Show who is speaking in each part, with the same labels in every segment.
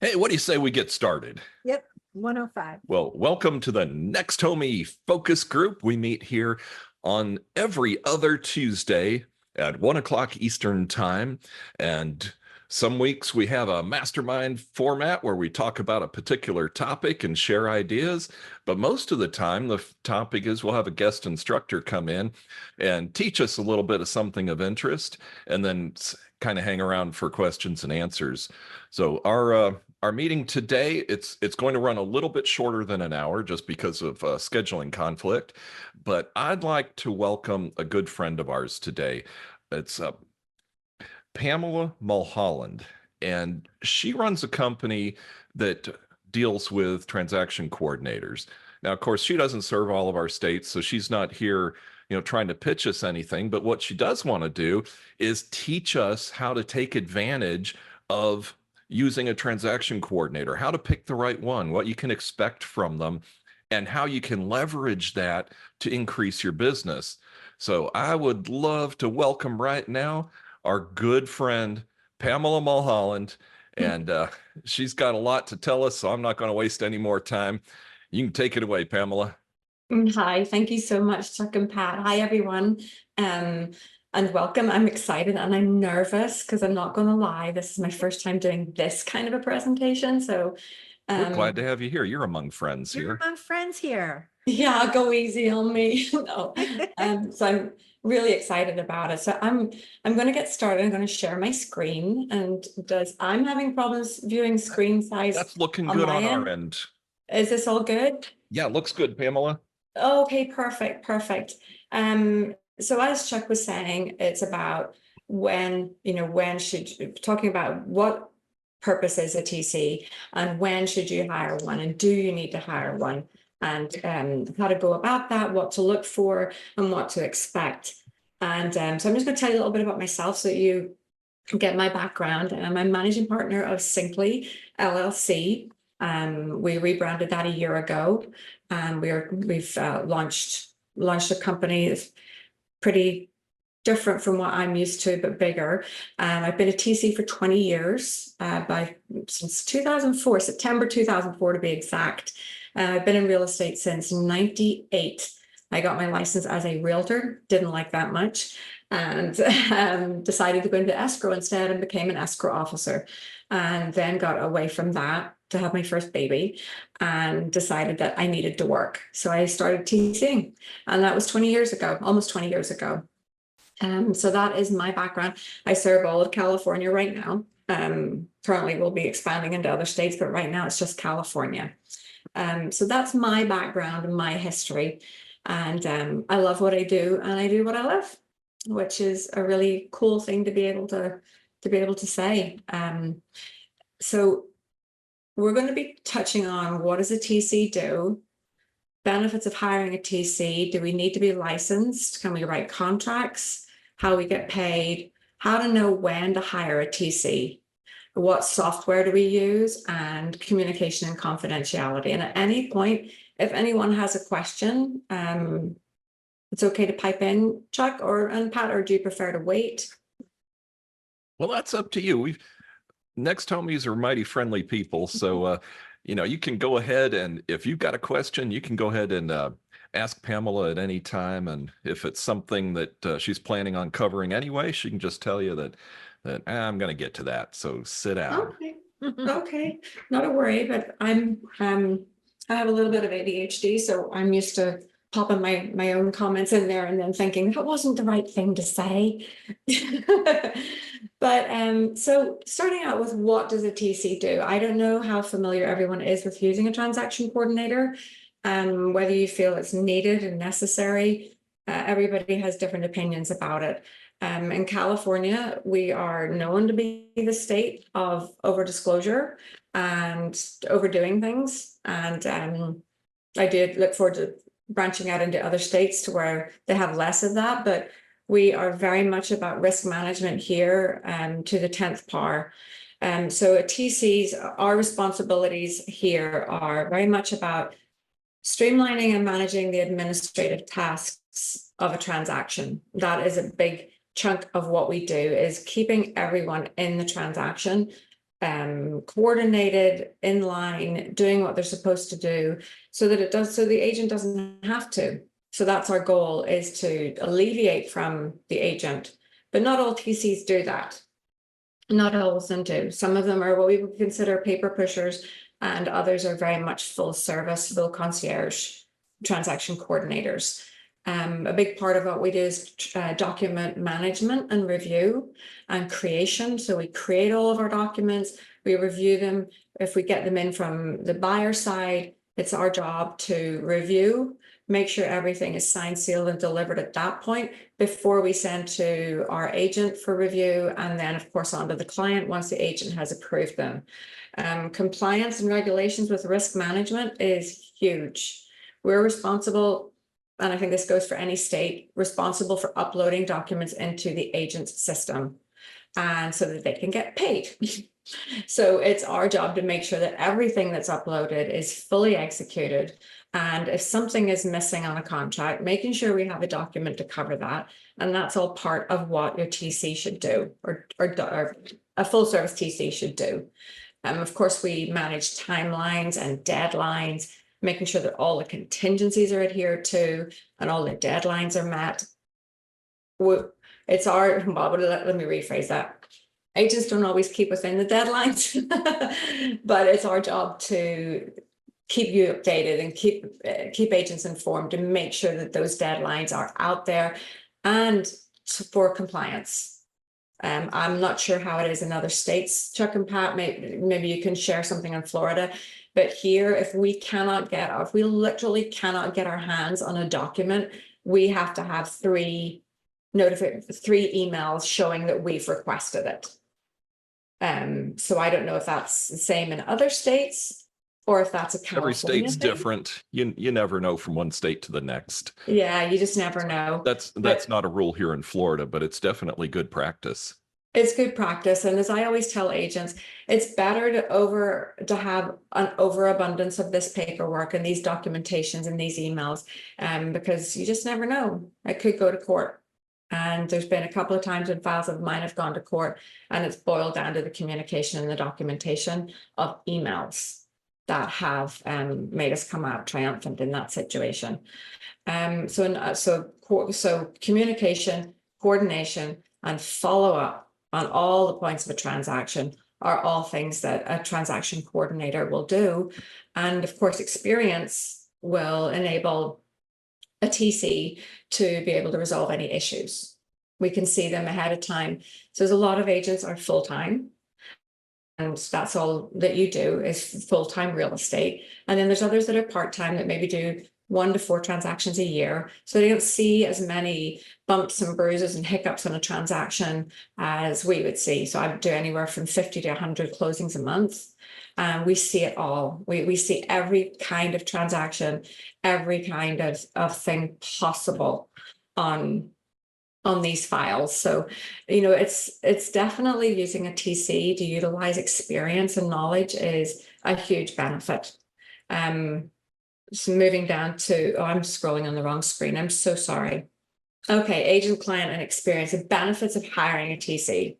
Speaker 1: Hey, what do you say we get started?
Speaker 2: Yep, 105.
Speaker 1: Well, welcome to the Next Homie Focus Group. We meet here on every other Tuesday at 1 o'clock Eastern Time. And some weeks we have a mastermind format where we talk about a particular topic and share ideas. But most of the time, the topic is we'll have a guest instructor come in and teach us a little bit of something of interest and then kind of hang around for questions and answers. So our meeting today, it's going to run a little bit shorter than an hour just because of scheduling conflict, but I'd like to welcome a good friend of ours today. It's Pamela Mullholland, and she runs a company that deals with transaction coordinators. Now, of course, she doesn't serve all of our states, so she's not here, trying to pitch us anything. But what she does want to do is teach us how to take advantage of using a transaction coordinator, how to pick the right one, what you can expect from them, and how you can leverage that to increase your business. So I would love to welcome right now our good friend, Pamela Mullholland. And she's got a lot to tell us, so I'm not going to waste any more time. You can take it away, Pamela.
Speaker 3: Hi, thank you so much, Chuck and Pat. Hi, everyone, and welcome. I'm excited and I'm nervous because I'm not going to lie. This is my first time doing this kind of a presentation. So
Speaker 1: we're glad to have you here. You're among friends
Speaker 2: You're
Speaker 1: here.
Speaker 2: among friends here.
Speaker 3: Yeah, go easy on me. No. So I'm really excited about it. So I'm going to get started. I'm going to share my screen. And I'm having problems viewing screen size.
Speaker 1: That's looking good on our end.
Speaker 3: Is this all good?
Speaker 1: Yeah, looks good, Pamela.
Speaker 3: Okay, perfect. So as Chuck was saying, it's about talking about what purpose is a TC and when should you hire one and do you need to hire one and how to go about that, what to look for and what to expect. And so I'm just going to tell you a little bit about myself so that you get my background. I'm managing partner of Simply LLC. We rebranded that a year ago. We've launched a company that's pretty different from what I'm used to, but bigger. I've been a TC for 20 years, since 2004, September 2004 to be exact. I've been in real estate since 98. I got my license as a realtor, didn't like that much, and decided to go into escrow instead and became an escrow officer. And then got away from that to have my first baby and decided that I needed to work. So I started TCing, and that was 20 years ago, almost 20 years ago. So that is my background. I serve all of California right now. Currently we'll be expanding into other states, but right now it's just California. So that's my background and my history. And I love what I do and I do what I love, which is a really cool thing to be able to say. So we're going to be touching on what does a TC do, benefits of hiring a TC, do we need to be licensed, can we write contracts, how we get paid, how to know when to hire a TC, what software do we use, and communication and confidentiality. And at any point, if anyone has a question, it's okay to pipe in, Chuck and Pat, or do you prefer to wait?
Speaker 1: Well, that's up to you. Next Homies are mighty friendly people. So, you can go ahead and if you've got a question, you can go ahead and ask Pamela at any time. And if it's something that she's planning on covering anyway, she can just tell you that I'm going to get to that. So sit down.
Speaker 3: Okay, not a worry, but I have a little bit of ADHD, so I'm used to popping my own comments in there and then thinking that wasn't the right thing to say. But so starting out with what does a TC do? I don't know how familiar everyone is with using a transaction coordinator, whether you feel it's needed and necessary. Everybody has different opinions about it. In California, we are known to be the state of over disclosure and overdoing things. And I did look forward to branching out into other states to where they have less of that, but we are very much about risk management here to the 10th power. So at TCs, our responsibilities here are very much about streamlining and managing the administrative tasks of a transaction. That is a big chunk of what we do, is keeping everyone in the transaction coordinated, in line, doing what they're supposed to do, so the agent doesn't have to. So that's our goal, is to alleviate from the agent. But not all TCs do that. Not all of them do. Some of them are what we would consider paper pushers, and others are very much full service, full concierge transaction coordinators. A big part of what we do is document management and review and creation. So we create all of our documents, we review them. If we get them in from the buyer side, it's our job to review, make sure everything is signed, sealed, and delivered at that point before we send to our agent for review, and then of course onto the client once the agent has approved them. Compliance and regulations with risk management is huge. We're responsible, and I think this goes for any state, responsible for uploading documents into the agent's system, and so that they can get paid. So it's our job to make sure that everything that's uploaded is fully executed. And if something is missing on a contract, making sure we have a document to cover that. And that's all part of what your TC should do, or a full service TC should do. Of course, we manage timelines and deadlines, making sure that all the contingencies are adhered to and all the deadlines are met. It's our, well, let me rephrase that. Agents don't always keep within the deadlines, but it's our job to keep you updated and keep agents informed, to make sure that those deadlines are out there and for compliance. I'm not sure how it is in other states, Chuck and Pat, maybe you can share something on Florida, but here, if we literally cannot get our hands on a document, we have to have three emails showing that we've requested it. So I don't know if that's the same in other states, or if that's a California
Speaker 1: Every state's
Speaker 3: thing.
Speaker 1: different. You never know from one state to the next.
Speaker 3: Yeah, you just never know.
Speaker 1: That's not a rule here in Florida, but it's definitely good practice.
Speaker 3: It's good practice. And as I always tell agents, it's better to have an overabundance of this paperwork and these documentations and these emails, because you just never know. It could go to court. And there's been a couple of times when files of mine have gone to court, and it's boiled down to the communication and the documentation of emails that have made us come out triumphant in that situation. So communication, coordination, and follow-up on all the points of a transaction are all things that a transaction coordinator will do. And of course, experience will enable a TC to be able to resolve any issues. We can see them ahead of time. So there's a lot of agents are full-time, and that's all that you do is full-time real estate. And then there's others that are part-time that maybe do 1 to 4 transactions a year. So they don't see as many bumps and bruises and hiccups on a transaction as we would see. So I do anywhere from 50 to 100 closings a month. We see it all. We see every kind of transaction, every kind of thing possible on these files. So, you know, it's definitely using a TC to utilize experience and knowledge is a huge benefit. So moving down to, oh, I'm scrolling on the wrong screen. I'm so sorry. Okay, agent, client, and experience, the benefits of hiring a TC.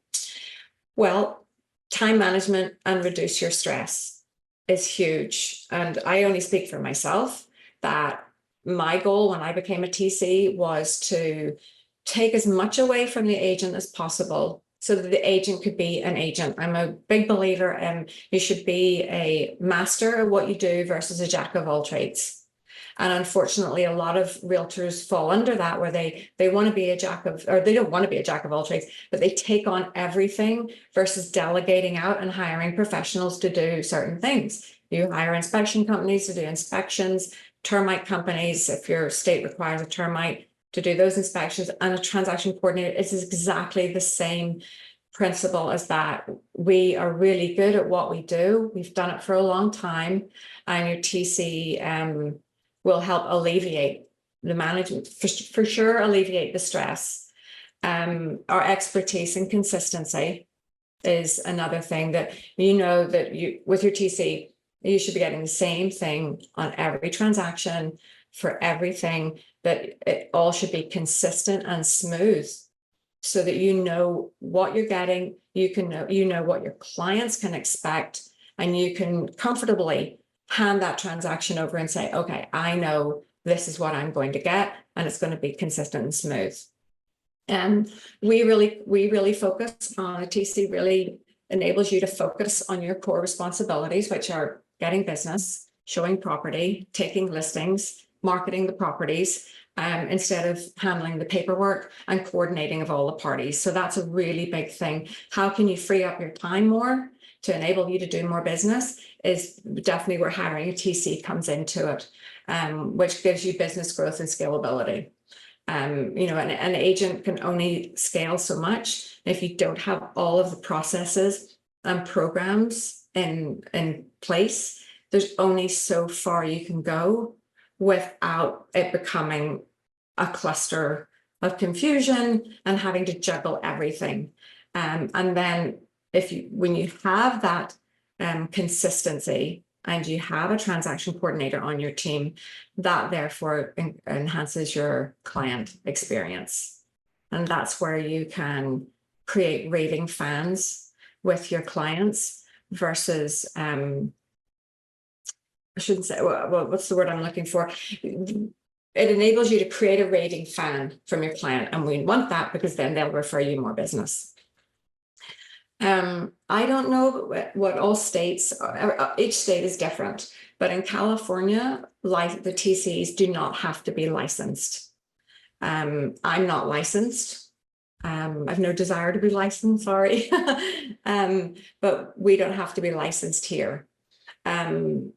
Speaker 3: Well, time management and reduce your stress is huge. And I only speak for myself that my goal when I became a TC was to take as much away from the agent as possible so that the agent could be an agent. I'm a big believer in you should be a master of what you do versus a jack of all trades. And unfortunately, a lot of realtors fall under that, where they want to be a jack of, or they don't want to be a jack of all trades, but they take on everything versus delegating out and hiring professionals to do certain things. You hire inspection companies to do inspections, termite companies, if your state requires a termite, to do those inspections, and a transaction coordinator is exactly the same principle as that. We are really good at what we do. We've done it for a long time, and your TC will help alleviate the management, for sure, alleviate the stress. Our expertise and consistency is another thing that you know that you, with your TC, you should be getting the same thing on every transaction for everything, that it all should be consistent and smooth. so that you know what you're getting, you know what your clients can expect, and you can comfortably hand that transaction over and say, okay, I know this is what I'm going to get, and it's going to be consistent and smooth. And we really focus on a TC, really enables you to focus on your core responsibilities, which are getting business, showing property, taking listings, marketing the properties, instead of handling the paperwork and coordinating of all the parties. So that's a really big thing. How can you free up your time more to enable you to do more business is definitely where hiring a TC comes into it, which gives you business growth and scalability. You know, an agent can only scale so much if you don't have all of the processes and programs in place. There's only so far you can go without it becoming a cluster of confusion and having to juggle everything. And then when you have that consistency and you have a transaction coordinator on your team, that therefore enhances your client experience. And that's where you can create raving fans with your clients versus, I shouldn't say, well, what's the word I'm looking for? It enables you to create a raving fan from your client. And we want that because then they'll refer you more business. I don't know what all states, each state is different, but in California, the TCs do not have to be licensed. I'm not licensed. I've no desire to be licensed, sorry. But we don't have to be licensed here. And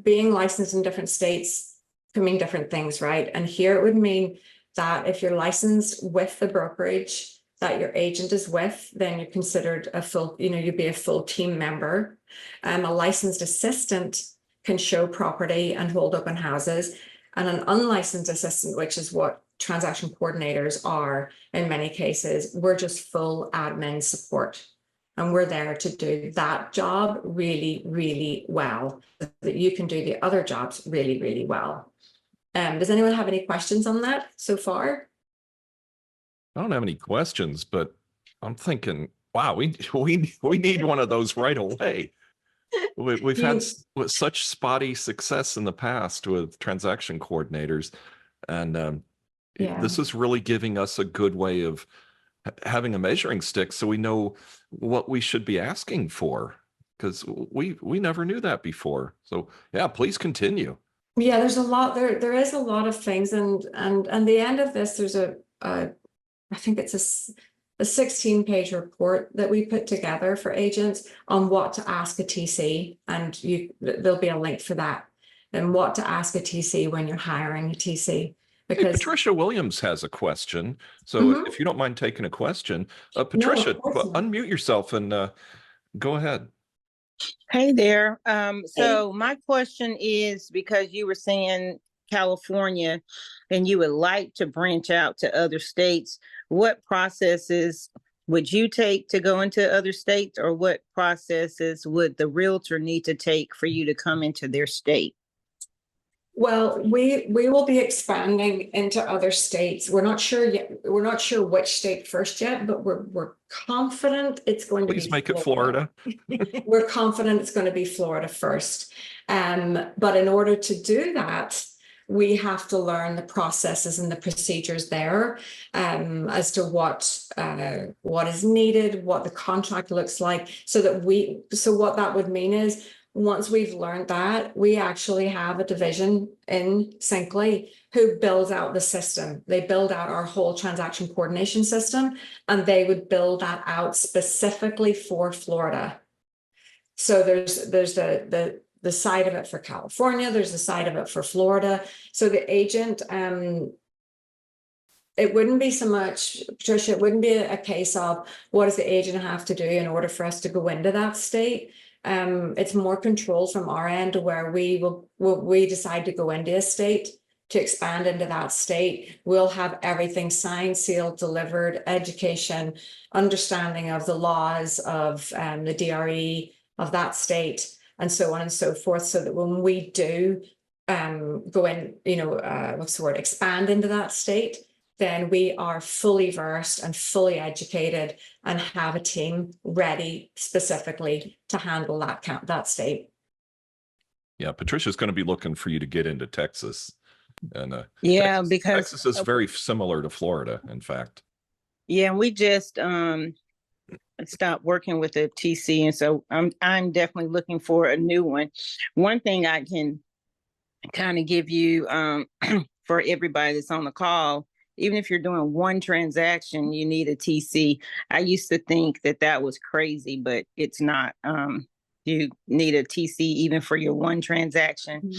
Speaker 3: being licensed in different states can mean different things, right? And here it would mean that if you're licensed with the brokerage that your agent is with, then you're considered a full, you know, you'd be a full team member. A licensed assistant can show property and hold open houses, and an unlicensed assistant, which is what transaction coordinators are in many cases, we're just full admin support. And we're there to do that job really, really well, so that you can do the other jobs really, really well. Does anyone have any questions on that so far?
Speaker 1: I don't have any questions, but I'm thinking, wow, we need one of those right away. We've had such spotty success in the past with transaction coordinators, and this is really giving us a good way of having a measuring stick, so we know what we should be asking for, because we never knew that before. So yeah, please continue.
Speaker 3: Yeah, there's a lot there is a lot of things, and the end of this, there's I think it's a 16-page report that we put together for agents on what to ask a TC, and there'll be a link for that, and what to ask a TC when you're hiring a TC. Because
Speaker 1: hey, Patricia Williams has a question, so if you don't mind taking a question, Patricia, unmute yourself and go ahead.
Speaker 4: Hey there. So my question is, because you were saying California and you would like to branch out to other states, what processes would you take to go into other states, or what processes would the realtor need to take for you to come into their state?
Speaker 3: Well, we will be expanding into other states. We're not sure yet. We're not sure which state first yet, but we're confident it's going to be
Speaker 1: Please make it Florida.
Speaker 3: We're confident it's going to be Florida first. But in order to do that, we have to learn the processes and the procedures there, as to what is needed, what the contract looks like, so what that would mean is, once we've learned that, we actually have a division in Syncly who builds out the system. They build out our whole transaction coordination system, and they would build that out specifically for Florida. So there's the side of it for California, there's the side of it for Florida. So the agent, it wouldn't be so much, Patricia, it wouldn't be a case of what does the agent have to do in order for us to go into that state. It's more control from our end, where we decide to go into a state, to expand into that state. We'll have everything signed, sealed, delivered, education, understanding of the laws of the DRE of that state, and so on and so forth, so that when we do go in, expand into that state, then we are fully versed and fully educated and have a team ready specifically to handle that state.
Speaker 1: Yeah, Patricia's going to be looking for you to get into Texas. And
Speaker 4: Yeah,
Speaker 1: Texas,
Speaker 4: because
Speaker 1: Texas is very similar to Florida, in fact.
Speaker 4: yeah, we just stopped working with the TC, and so I'm definitely looking for a new one. One thing I can kind of give you for everybody that's on the call, even if you're doing one transaction, you need a TC. I used to think that that was crazy, but it's not. You need a TC even for your one transaction.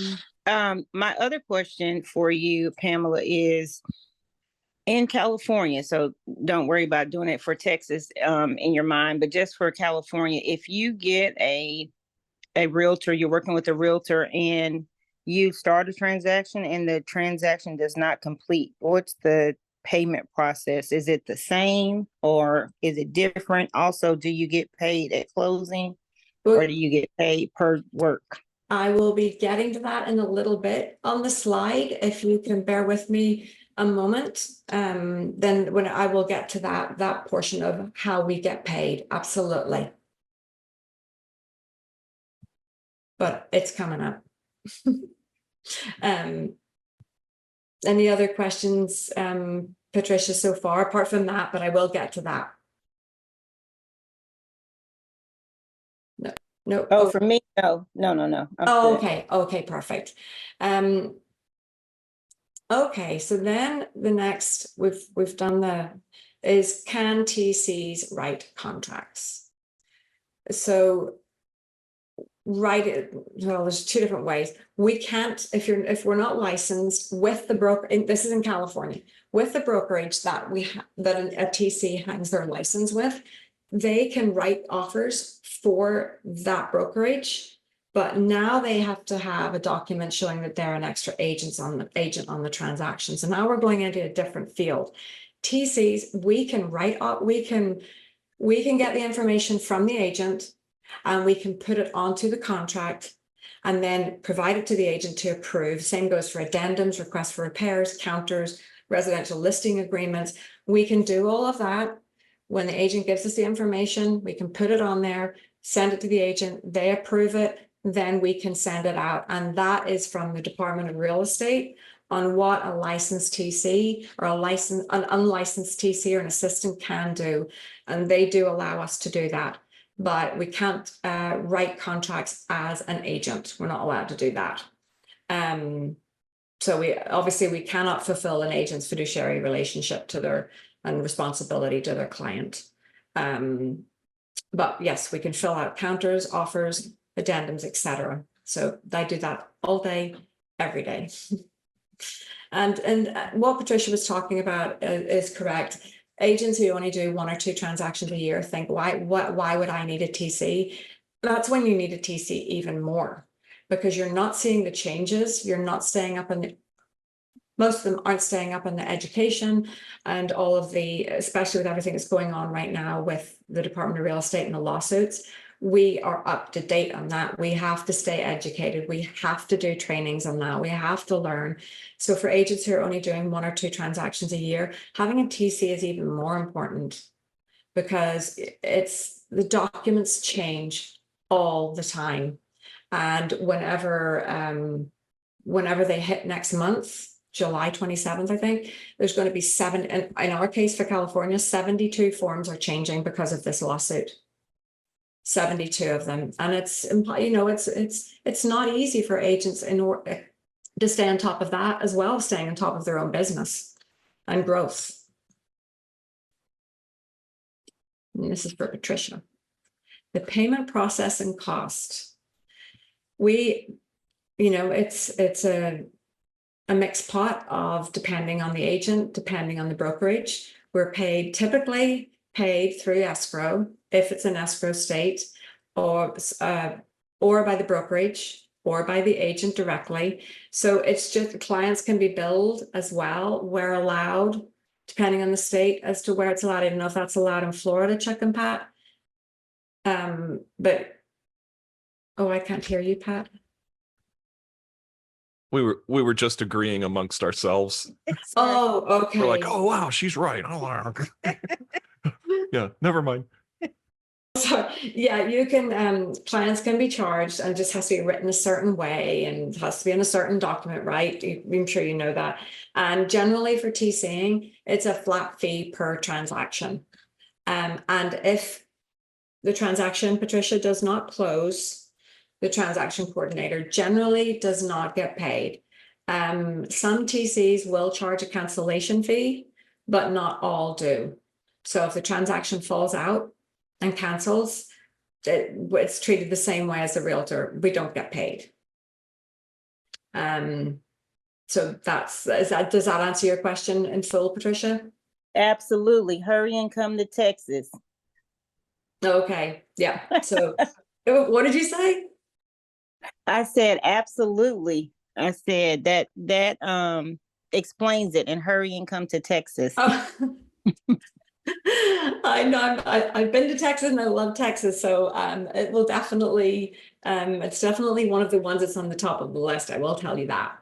Speaker 4: My other question for you, Pamela, is in California. So don't worry about doing it for Texas in your mind, but just for California, if you get a realtor, you're working with a realtor and you start a transaction and the transaction does not complete, what's the payment process? Is it the same or is it different? Also, do you get paid at closing or do you get paid per work?
Speaker 3: I will be getting to that in a little bit on the slide. If you can bear with me a moment, then when I will get to that portion of how we get paid. Absolutely. But it's coming up. Any other questions, Patricia, so far, apart from that, but I will get to that. No, no.
Speaker 4: Oh, for me, no.
Speaker 3: Oh, okay, okay, perfect. Okay, so then the next we've done is can TCs write contracts? So well, there's two different ways. We can't, if we're not licensed with the broker, and this is in California, with the brokerage that a TC hangs their license with, they can write offers for that brokerage, but now they have to have a document showing that they're an extra agent on the transaction. So now we're going into a different field. TCs, we can get the information from the agent and we can put it onto the contract and then provide it to the agent to approve. Same goes for addendums, requests for repairs, counters, residential listing agreements. We can do all of that. When the agent gives us the information, we can put it on there, send it to the agent, they approve it, then we can send it out. And that is from the Department of Real Estate on what a licensed TC or an unlicensed TC or an assistant can do. And they do allow us to do that. But we can't write contracts as an agent. We're not allowed to do that. So we cannot fulfill an agent's fiduciary relationship and responsibility to their client. But yes, we can fill out counters, offers, addendums, etc. So I do that all day, every day. And what Patricia was talking about is correct. Agents who only do one or two transactions a year think, why would I need a TC? That's when you need a TC even more, because you're not seeing the changes. You're not staying up in most of them aren't staying up in the education and all of especially with everything that's going on right now with the Department of Real Estate and the lawsuits. We are up to date on that. We have to stay educated. We have to do trainings on that. We have to learn. So for agents who are only doing one or two transactions a year, having a TC is even more important because the documents change all the time. And whenever they hit next month, July 27th, I think, there's going to be in our case for California, 72 forms are changing because of this lawsuit. 72 of them. And it's not easy for agents to stay on top of that, as well as staying on top of their own business and growth. And this is for Patricia. The payment process and cost. It's a mixed pot of depending on the agent, depending on the brokerage. We're typically paid through escrow if it's an escrow state, or by the brokerage or by the agent directly. So it's just clients can be billed as well. We're allowed, depending on the state, as to where it's allowed. I don't know if that's allowed in Florida, Chuck and Pat. But I can't hear you, Pat.
Speaker 1: We were just agreeing amongst ourselves.
Speaker 2: Sorry.
Speaker 3: Oh, okay.
Speaker 1: We're like, oh wow, she's right. Oh, yeah, never mind.
Speaker 3: So, yeah, you can, clients can be charged and it just has to be written a certain way and it has to be in a certain document, right? I'm sure you know that. And generally for TCing, it's a flat fee per transaction. And if the transaction, Patricia, does not close, the transaction coordinator generally does not get paid. Some TCs will charge a cancellation fee, but not all do. So if the transaction falls out and cancels, it's treated the same way as a realtor. We don't get paid. So does that answer your question in full, Patricia?
Speaker 4: Absolutely. Hurry and come to Texas.
Speaker 3: Okay, yeah. So what did you say?
Speaker 4: I said absolutely. I said that explains it, and hurry and come to Texas.
Speaker 3: Oh. I know I've been to Texas and I love Texas, so it will definitely it's definitely one of the ones that's on the top of the list. I will tell you that.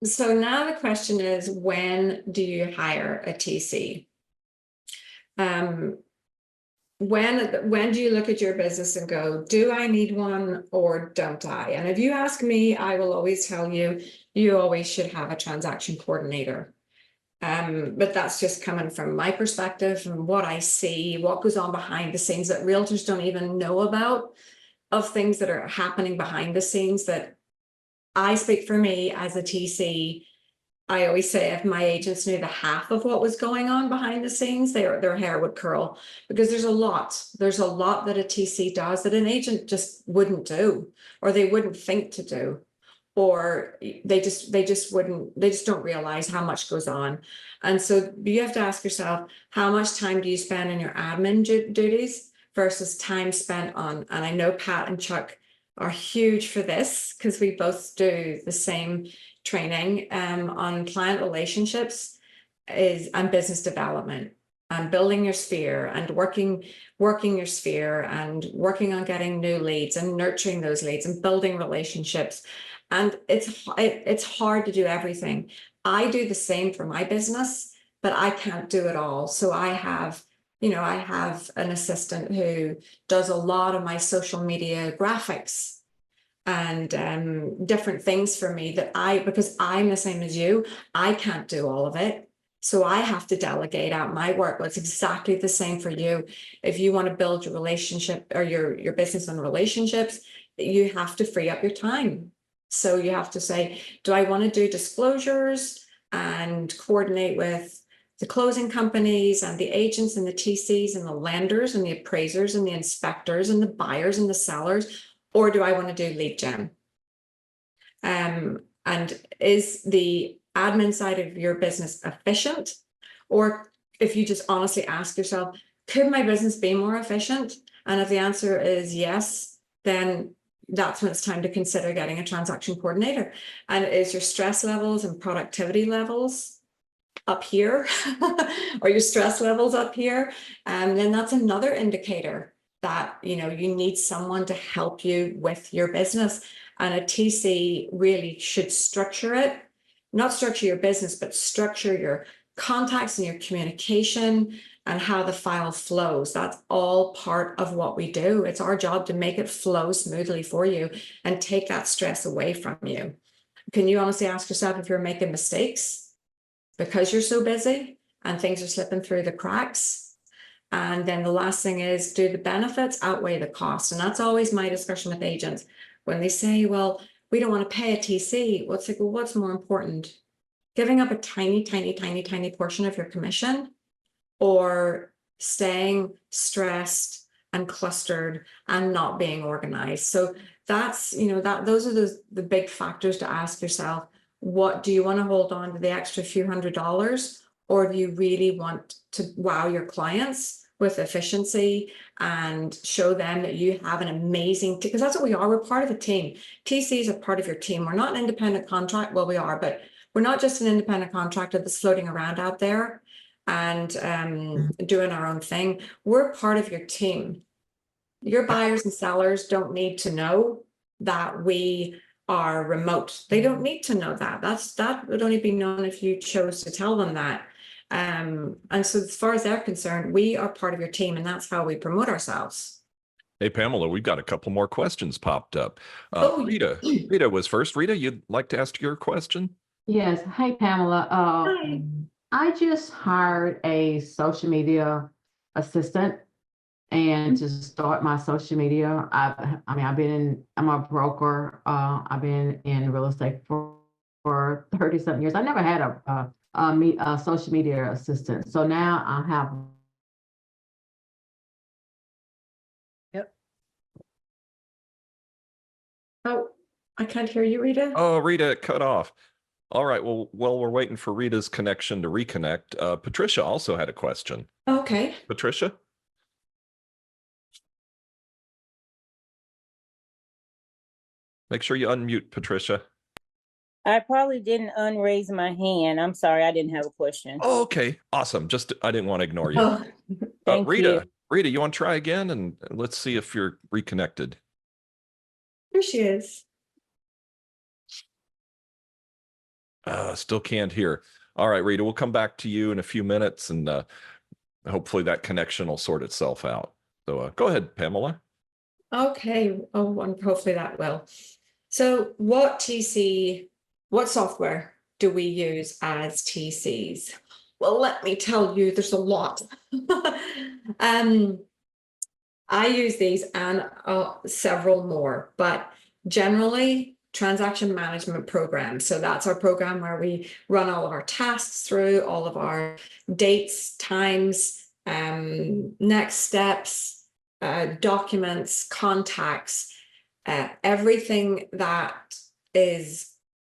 Speaker 3: So now the question is, when do you hire a TC? When do you look at your business and go, do I need one or don't I? And if you ask me, I will always tell you, you always should have a transaction coordinator. But that's just coming from my perspective and what I see, what goes on behind the scenes that realtors don't even know about, of things that are happening behind the scenes. That I speak for me as a TC. I always say if my agents knew the half of what was going on behind the scenes, their hair would curl, because there's a lot that a TC does that an agent just wouldn't do, or they wouldn't think to do, or they just don't realize how much goes on. And so you have to ask yourself, how much time do you spend on your admin duties versus time spent on, and I know Pat and Chuck are huge for this because we both do the same training on client relationships and business development and building your sphere and working your sphere and working on getting new leads and nurturing those leads and building relationships. And it's hard to do everything. I do the same for my business, but I can't do it all. So I have an assistant who does a lot of my social media graphics and different things for me because I'm the same as you, I can't do all of it. So I have to delegate out my work. Well, it's exactly the same for you. If you want to build your relationship or your business on relationships, you have to free up your time. So you have to say, do I want to do disclosures and coordinate with the closing companies and the agents and the TCs and the lenders and the appraisers and the inspectors and the buyers and the sellers? Or do I want to do lead gen? And is the admin side of your business efficient? Or if you just honestly ask yourself, could my business be more efficient? And if the answer is yes, then that's when it's time to consider getting a transaction coordinator. And is your stress levels and productivity levels up here or your stress levels up here? And then that's another indicator that you need someone to help you with your business. And a TC really should structure it, not structure your business, but structure your contacts and your communication and how the file flows. That's all part of what we do. It's our job to make it flow smoothly for you and take that stress away from you. Can you honestly ask yourself if you're making mistakes because you're so busy and things are slipping through the cracks? And then the last thing is, do the benefits outweigh the cost? And that's always my discussion with agents. When they say, well, we don't want to pay a TC, well, it's like, well, what's more important? Giving up a tiny, tiny, tiny, tiny portion of your commission, or staying stressed and clustered and not being organized? So that's, those are the big factors to ask yourself. What do you want to hold on to the extra few $100s? Or do you really want to wow your clients with efficiency and show them that you have an amazing, because that's what we are. We're part of a team. TCs are part of your team. We're not an independent contract. Well, we are, but we're not just an independent contractor that's floating around out there and doing our own thing. We're part of your team. Your buyers and sellers don't need to know that we are remote. They don't need to know that. That would only be known if you chose to tell them that. And so as far as they're concerned, we are part of your team, and that's how we promote ourselves.
Speaker 1: Hey, Pamela, we've got a couple more questions popped up.
Speaker 3: Oh,
Speaker 1: Rita was first. Rita, you'd like to ask your question?
Speaker 5: Yes. Hey, Pamela.
Speaker 3: Hi.
Speaker 5: I just hired a social media assistant and to start my social media. I'm a broker. I've been in real estate for 30 something years. I never had a social media assistant. So now I have.
Speaker 3: Oh, I can't hear you, Rita.
Speaker 1: Oh, Rita, it cut off. All right. Well, while we're waiting for Rita's connection to reconnect, Patricia also had a question.
Speaker 3: Okay.
Speaker 1: Patricia? Make sure you unmute, Patricia.
Speaker 4: I probably didn't unraise my hand. I'm sorry, I didn't have a question.
Speaker 1: Oh, okay. Awesome. I didn't want to ignore you.
Speaker 3: Oh,
Speaker 4: Thank
Speaker 1: Rita,
Speaker 4: you.
Speaker 1: Rita, you want to try again? And let's see if you're reconnected.
Speaker 3: there she is.
Speaker 1: Still can't hear. All right, Rita, we'll come back to you in a few minutes, and hopefully that connection will sort itself out. So go ahead, Pamela.
Speaker 3: Okay. Oh, and hopefully that will. So what software do we use as TCs? Well, let me tell you, there's a lot. I use these and several more, but generally transaction management program. So that's our program where we run all of our tasks through, all of our dates, times, next steps, documents, contacts, everything that is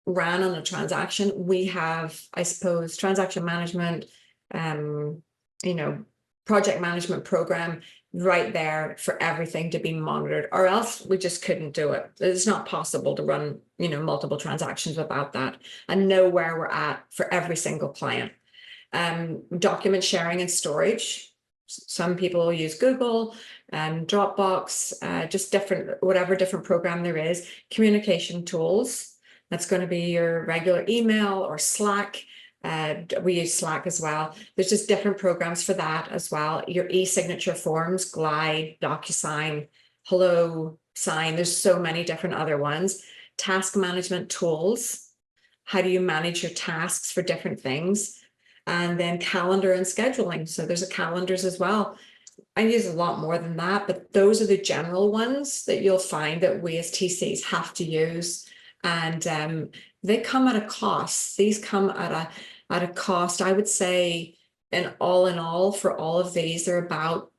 Speaker 3: ran on a transaction. We have, I suppose, transaction management, project management program right there for everything to be monitored, or else we just couldn't do it. It's not possible to run, multiple transactions without that and know where we're at for every single client. Document sharing and storage. Some people use Google and Dropbox, just whatever different program there is. Communication tools. That's going to be your regular email or Slack. We use Slack as well. There's just different programs for that as well. Your e-signature forms, Glide, DocuSign, Hello Sign. There's so many different other ones. Task management tools. How do you manage your tasks for different things? And then calendar and scheduling. So there's calendars as well. I use a lot more than that, but those are the general ones that you'll find that we as TCs have to use. And they come at a cost. These come at a cost. I would say in all for all of these, they're about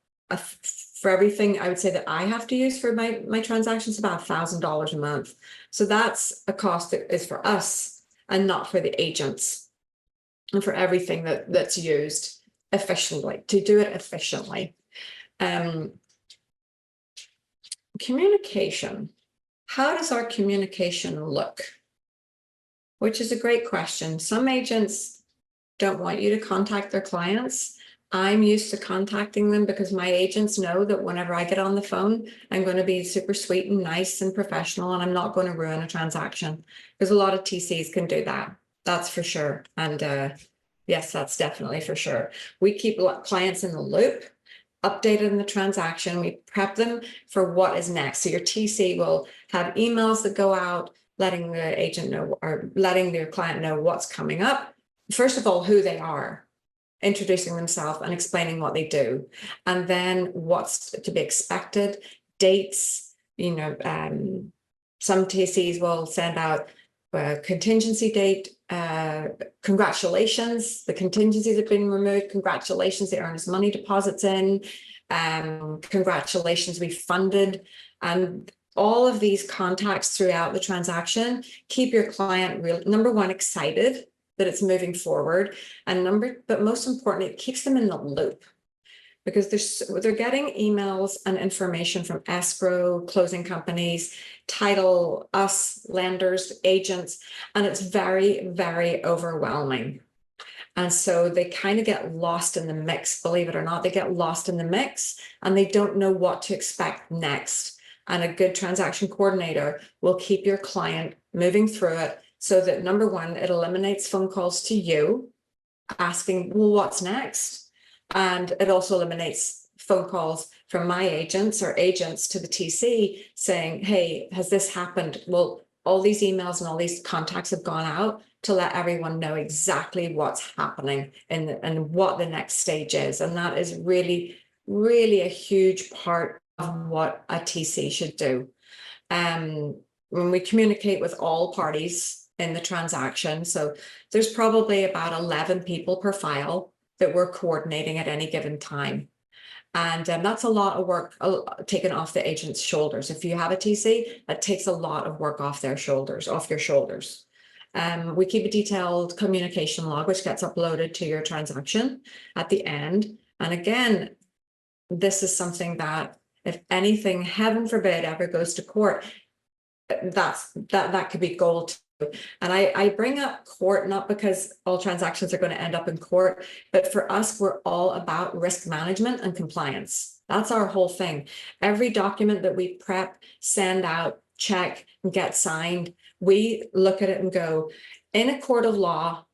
Speaker 3: for everything I would say that I have to use for my transactions, about $1,000 a month. So that's a cost that is for us and not for the agents, and for everything that's used efficiently, to do it efficiently. Communication. How does our communication look? Which is a great question. Some agents don't want you to contact their clients. I'm used to contacting them because my agents know that whenever I get on the phone, I'm going to be super sweet and nice and professional, and I'm not going to ruin a transaction, because a lot of TCs can do that. That's for sure. And yes, that's definitely for sure. We keep clients in the loop, updated in the transaction. We prep them for what is next. So your TC will have emails that go out, letting the agent know or letting their client know what's coming up. First of all, who they are, introducing themselves and explaining what they do, and then what's to be expected, dates. Some TCs will send out a contingency date. Congratulations, the contingencies have been removed. Congratulations, the earnest money deposits in. Congratulations, we funded. And all of these contacts throughout the transaction keep your client number one, excited that it's moving forward, and but most importantly, it keeps them in the loop, because they're getting emails and information from escrow, closing companies, title, us, lenders, agents, and it's very, very overwhelming. And so they kind of get lost in the mix, believe it or not. They get lost in the mix and they don't know what to expect next. And a good transaction coordinator will keep your client moving through it so that, number one, it eliminates phone calls to you asking, well, what's next? And it also eliminates phone calls from my agents or agents to the TC saying, hey, has this happened? Well, all these emails and all these contacts have gone out to let everyone know exactly what's happening and what the next stage is. And that is really, really a huge part of what a TC should do. When we communicate with all parties in the transaction, so there's probably about 11 people per file that we're coordinating at any given time. And that's a lot of work taken off the agent's shoulders. If you have a TC, that takes a lot of work off their shoulders, off your shoulders. We keep a detailed communication log, which gets uploaded to your transaction at the end. And again, this is something that if anything, heaven forbid, ever goes to court, that could be gold. And I bring up court not because all transactions are going to end up in court, but for us, we're all about risk management and compliance. That's our whole thing. Every document that we prep, send out, check, and get signed, we look at it and go, in a court of law,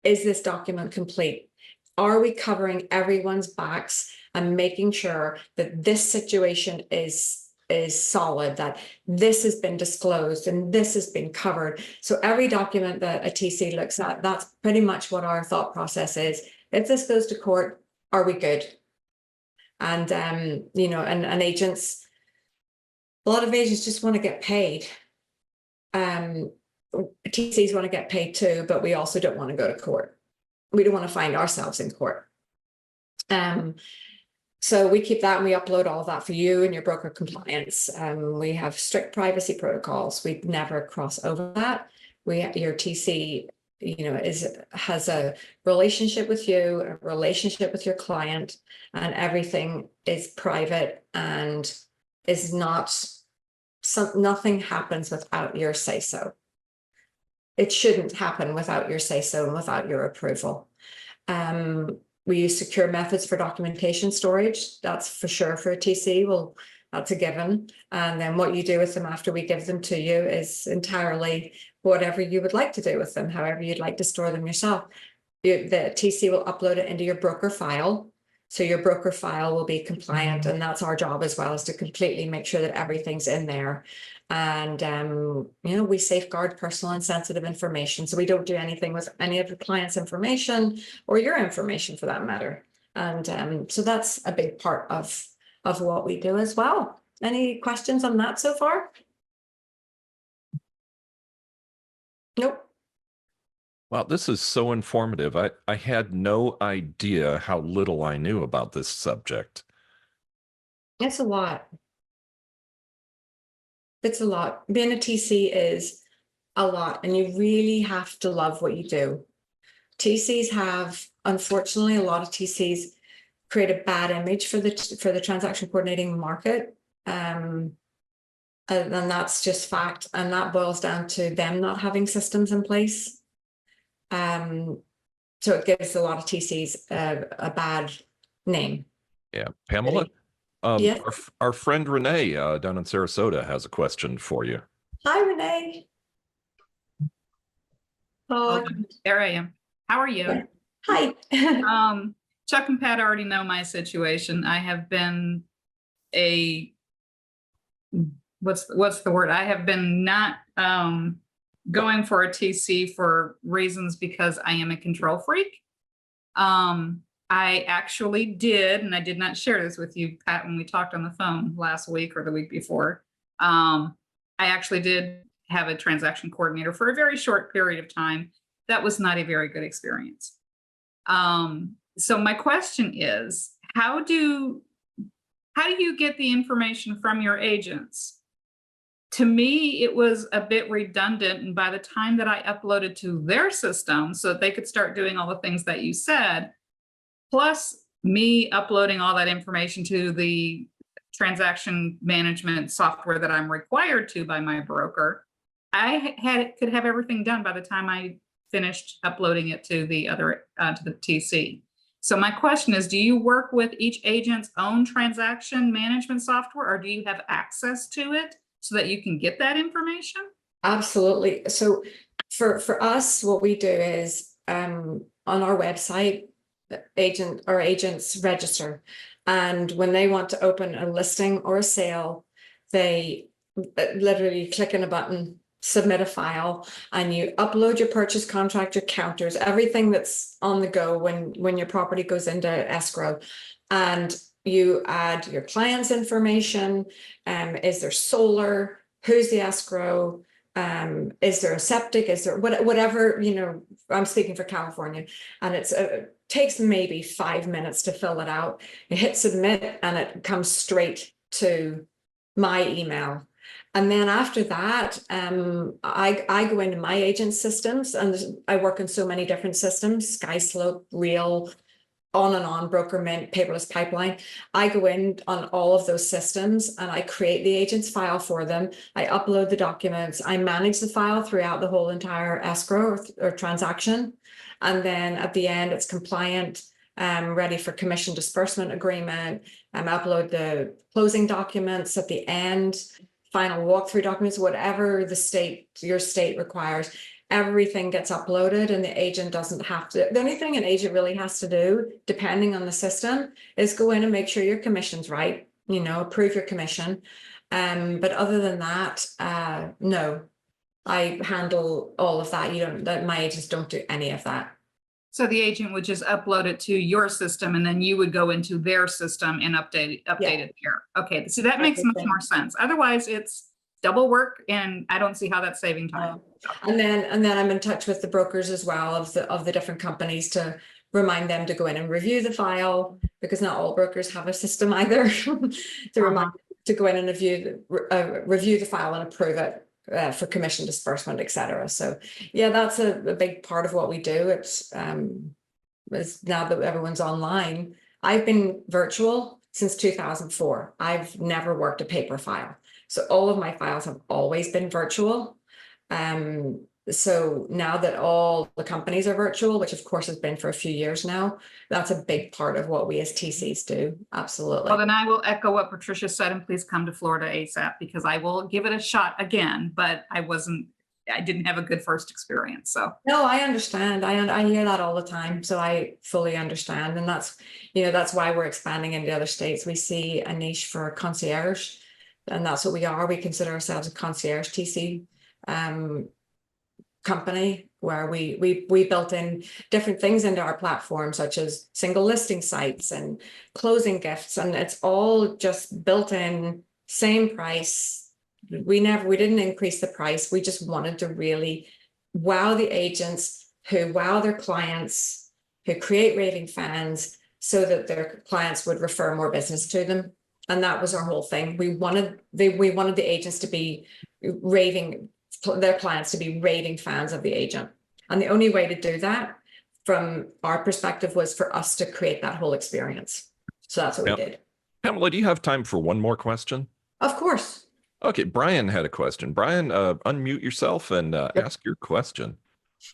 Speaker 3: is this document complete? Are we covering everyone's backs and making sure that this situation is solid, that this has been disclosed and this has been covered? So every document that a TC looks at, that's pretty much what our thought process is. If this goes to court, are we good? And you know, and agents, a lot of agents just want to get paid. TCs want to get paid too, but we also don't want to go to court. We don't want to find ourselves in court. So we keep that and we upload all of that for you and your broker compliance. We have strict privacy protocols. We never cross over that. Your TC, you know, has a relationship with you, a relationship with your client, and everything is private and is not, nothing happens without your say so. It shouldn't happen without your say so and without your approval. We use secure methods for documentation storage. That's for sure for a TC. Well, that's a given. And then what you do with them after we give them to you is entirely whatever you would like to do with them, however you'd like to store them yourself. The TC will upload it into your broker file. So your broker file will be compliant, and that's our job as well, is to completely make sure that everything's in there. And, you know, we safeguard personal and sensitive information. So we don't do anything with any of the client's information or your information for that matter. And so that's a big part of what we do as well. Any questions on that so far? Nope.
Speaker 1: Wow, this is so informative. I had no idea how little I knew about this subject.
Speaker 3: It's a lot. It's a lot. Being a TC is a lot, and you really have to love what you do. TCs have, unfortunately, a lot of TCs create a bad image for the transaction coordinating market. And that's just fact. And that boils down to them not having systems in place. So it gives a lot of TCs a bad name.
Speaker 1: Yeah. Pamela,
Speaker 3: Yeah.
Speaker 1: our friend Renee down in Sarasota has a question for you.
Speaker 3: Hi, Renee.
Speaker 6: Oh, there I am. How are you?
Speaker 3: Hi.
Speaker 6: Chuck and Pat already know my situation. I have been what's the word? I have been not going for a TC for reasons because I am a control freak. I actually did, and I did not share this with you, Pat, when we talked on the phone last week or the week before. I actually did have a transaction coordinator for a very short period of time. That was not a very good experience. So my question is, how do you get the information from your agents? To me, it was a bit redundant. And by the time that I uploaded to their system so that they could start doing all the things that you said, plus me uploading all that information to the transaction management software that I'm required to by my broker, I could have everything done by the time I finished uploading it to the other to the TC. So my question is, do you work with each agent's own transaction management software, or do you have access to it so that you can get that information?
Speaker 3: Absolutely. So for us, what we do is on our website, agents register. And when they want to open a listing or a sale, they literally click on a button, submit a file, and you upload your purchase contract, your counters, everything that's on the go when your property goes into escrow. And you add your client's information. Is there solar? Who's the escrow? Is there a septic? Is there whatever, you know, I'm speaking for California, and it takes maybe 5 minutes to fill it out. You hit submit and it comes straight to my email. And then after that, I go into my agent systems, and I work in so many different systems, SkySlope, Real, on and on, Broker Mint, Paperless Pipeline. I go in on all of those systems and I create the agent's file for them. I upload the documents. I manage the file throughout the whole entire escrow or transaction. And then at the end, it's compliant, ready for commission disbursement agreement. Upload the closing documents at the end, final walkthrough documents, whatever your state requires. Everything gets uploaded and the agent doesn't have to. The only thing an agent really has to do, depending on the system, is go in and make sure your commission's right, you know, approve your commission. But other than that, no, I handle all of that. My agents don't do any of that.
Speaker 6: So the agent would just upload it to your system, and then you would go into their system and update it there. Okay, so that makes much more sense. Otherwise, it's double work, and I don't see how that's saving time.
Speaker 3: And then I'm in touch with the brokers as well of the different companies to remind them to go in and review the file, because not all brokers have a system either to remind them to go in and review the file and approve it for commission disbursement, etc. So yeah, that's a big part of what we do. It's is now that everyone's online. I've been virtual since 2004. I've never worked a paper file. So all of my files have always been virtual. So now that all the companies are virtual, which of course has been for a few years now, that's a big part of what we as TCs do. Absolutely.
Speaker 6: Well, then I will echo what Patricia said, and please come to Florida ASAP, because I will give it a shot again, but I didn't have a good first experience. So
Speaker 3: no, I understand. I hear that all the time. So I fully understand. And that's why we're expanding into other states. We see a niche for concierge, and that's what we are. We consider ourselves a concierge TC company, where we built in different things into our platform, such as single listing sites and closing gifts, and it's all just built in, same price. We didn't increase the price. We just wanted to really wow the agents who wow their clients, who create raving fans, so that their clients would refer more business to them. And that was our whole thing. We wanted the agents to be their clients to be raving fans of the agent. And the only way to do that from our perspective was for us to create that whole experience. So that's what we did.
Speaker 1: Pamela, do you have time for one more question?
Speaker 3: Of course.
Speaker 1: Okay, Brian had a question. Brian, unmute yourself and ask your question.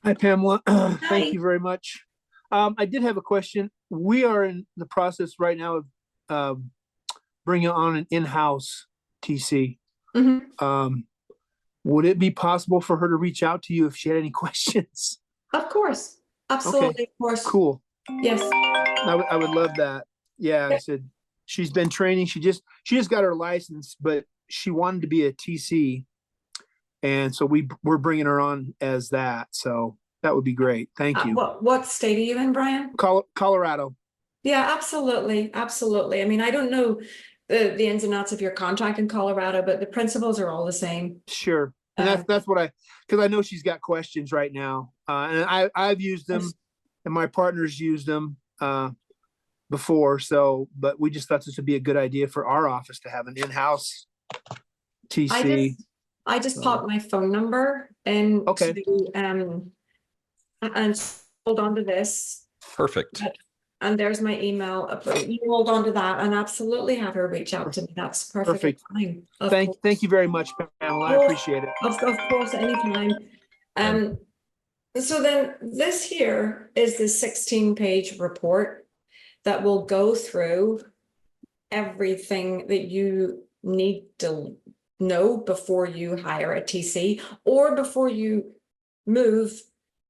Speaker 7: Hi, Pamela. Thank you very much. I did have a question. We are in the process right now of bringing on an in-house TC.
Speaker 3: Mm-hmm.
Speaker 7: Would it be possible for her to reach out to you if she had any questions?
Speaker 3: Of course. Absolutely.
Speaker 7: Okay.
Speaker 3: Of course.
Speaker 7: Cool.
Speaker 3: Yes.
Speaker 7: I would love that. Yeah, I said she's been training. She just got her license, but she wanted to be a TC, and so we're bringing her on as that. So that would be great. Thank you.
Speaker 3: What state are you in, Brian?
Speaker 7: Colorado.
Speaker 3: Yeah, absolutely. Absolutely. I mean, I don't know the ins and outs of your contract in Colorado, but the principles are all the same.
Speaker 7: Sure. And that's what because I know she's got questions right now. And I've used them, and my partners used them before. So, but we just thought this would be a good idea for our office to have an in-house TC.
Speaker 3: I just popped my phone number in.
Speaker 7: Okay.
Speaker 3: And hold on to this.
Speaker 1: Perfect.
Speaker 3: And there's my email. You hold on to that and absolutely have her reach out to me. That's perfectly fine.
Speaker 7: Thank you very much, Pamela. I appreciate it.
Speaker 3: Of course, anytime. So then this here is the 16-page report that will go through everything that you need to know before you hire a TC or before you move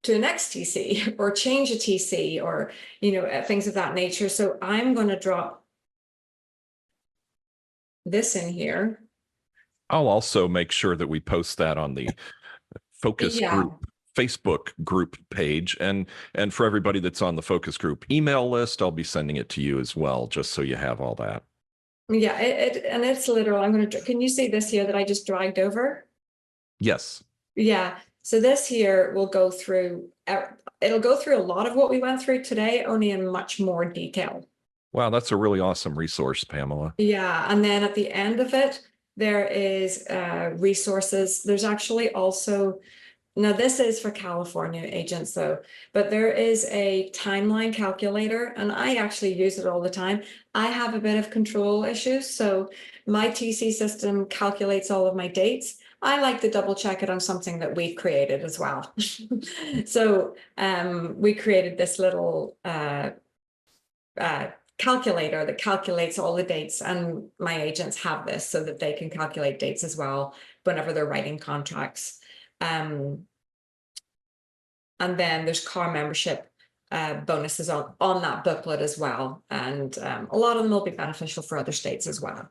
Speaker 3: to the next TC or change a TC or, things of that nature. So I'm going to drop this in here.
Speaker 1: I'll also make sure that we post that on the focus
Speaker 3: Yeah.
Speaker 1: group Facebook group page, and for everybody that's on the focus group email list, I'll be sending it to you as well, just so you have all that.
Speaker 3: Yeah, and it's literal. Can you see this here that I just dragged over?
Speaker 1: Yes.
Speaker 3: Yeah. So this here will go through, it'll go through a lot of what we went through today, only in much more detail.
Speaker 1: Wow, that's a really awesome resource, Pamela.
Speaker 3: Yeah. And then at the end of it, there is resources. There's actually also, now this is for California agents though, but there is a timeline calculator and I actually use it all the time. I have a bit of control issues. So my TC system calculates all of my dates. I like to double check it on something that we've created as well. So we created this little calculator that calculates all the dates, and my agents have this so that they can calculate dates as well whenever they're writing contracts. And then there's car membership bonuses on that booklet as well. And a lot of them will be beneficial for other states as well.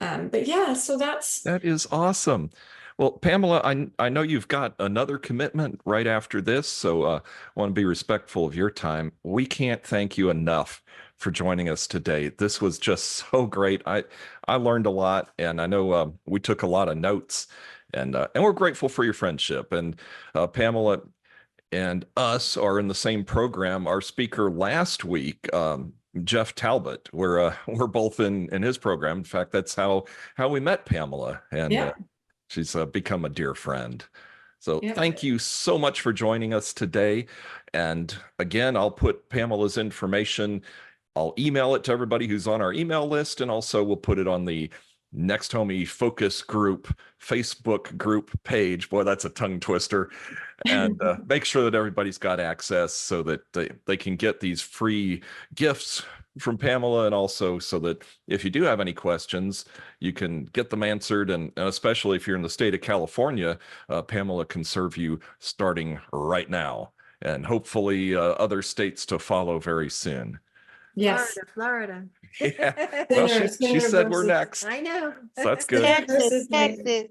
Speaker 3: But yeah, so that
Speaker 1: is awesome. Well, Pamela, I know you've got another commitment right after this, so I want to be respectful of your time. We can't thank you enough for joining us today. This was just so great. I learned a lot, and I know we took a lot of notes, and we're grateful for your friendship. And Pamela and us are in the same program. Our speaker last week, Jeff Talbot, we're both in his program. In fact, that's how we met Pamela, and she's become a dear friend. So thank you so much for joining us today. And again, I'll put Pamela's information. I'll email it to everybody who's on our email list, and also we'll put it on the Next Homie Focus Group Facebook group page. Boy, that's a tongue twister. And make sure that everybody's got access so that they can get these free gifts from Pamela, and also so that if you do have any questions, you can get them answered. And especially if you're in the state of California, Pamela can serve you starting right now, and hopefully other states to follow very soon.
Speaker 3: yes.
Speaker 2: Florida.
Speaker 1: Yeah. Well, she said we're next.
Speaker 2: I know.
Speaker 1: So that's good.
Speaker 4: Texas, Texas.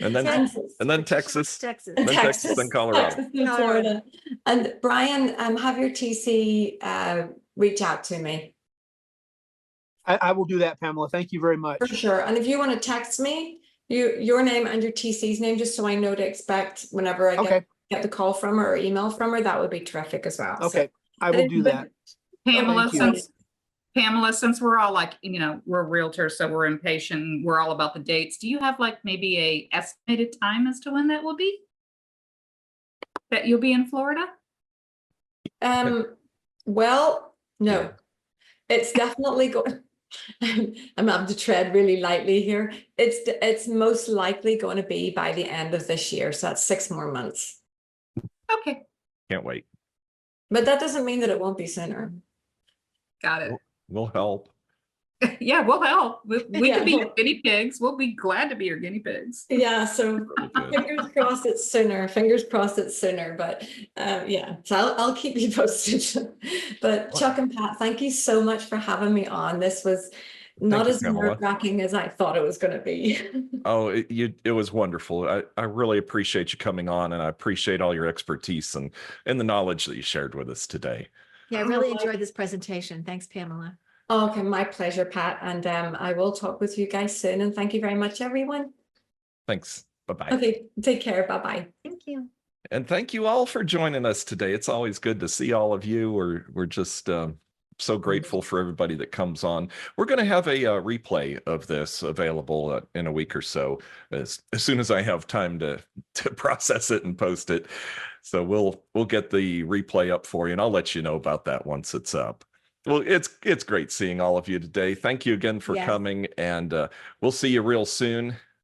Speaker 1: And then
Speaker 2: Texas.
Speaker 1: and then Texas,
Speaker 2: Texas.
Speaker 1: then Texas, then Colorado.
Speaker 3: Texas and Florida. And Brian, have your TC reach out to me.
Speaker 7: I will do that, Pamela. Thank you very much.
Speaker 3: For sure. And if you want to text me your name and your TC's name, just so I know to expect whenever I get the call from her or email from her, that would be terrific as well.
Speaker 7: Okay, I will do that.
Speaker 6: Pamela,
Speaker 7: Thank you.
Speaker 6: since we're all like, we're realtors, so we're impatient, we're all about the dates. Do you have like maybe a estimated time as to when that will be? That you'll be in Florida?
Speaker 3: Well, no, it's definitely going. I'm having to tread really lightly here. It's most likely going to be by the end of this year. So that's 6 more months.
Speaker 6: Okay.
Speaker 1: Can't wait.
Speaker 3: But that doesn't mean that it won't be sooner.
Speaker 6: Got it.
Speaker 1: We'll help.
Speaker 6: Yeah, we'll help. We
Speaker 3: Yeah.
Speaker 6: can be your guinea pigs. We'll be glad to be your guinea pigs.
Speaker 3: Yeah, so
Speaker 1: Very good.
Speaker 3: fingers crossed it's sooner. Fingers crossed it's sooner. But yeah, so I'll keep you posted. But Chuck and Pat, thank you so much for having me on. This was not
Speaker 1: Thank you,
Speaker 3: as
Speaker 1: Pamela.
Speaker 3: nerve-wracking as I thought it was going to be.
Speaker 1: Oh, it was wonderful. I really appreciate you coming on, and I appreciate all your expertise and the knowledge that you shared with us today.
Speaker 2: Yeah, I really enjoyed this presentation. Thanks, Pamela.
Speaker 3: Okay, my pleasure, Pat. And I will talk with you guys soon. And thank you very much, everyone.
Speaker 1: Thanks. Bye-bye.
Speaker 3: Okay, take care. Bye-bye.
Speaker 2: Thank you.
Speaker 1: And thank you all for joining us today. It's always good to see all of you. We're just so grateful for everybody that comes on. We're going to have a replay of this available in a week or so, as soon as I have time to process it and post it. So we'll get the replay up for you, and I'll let you know about that once it's up. Well, it's great seeing all of you today. Thank you again for
Speaker 2: Yes.
Speaker 1: coming, and we'll see you real soon.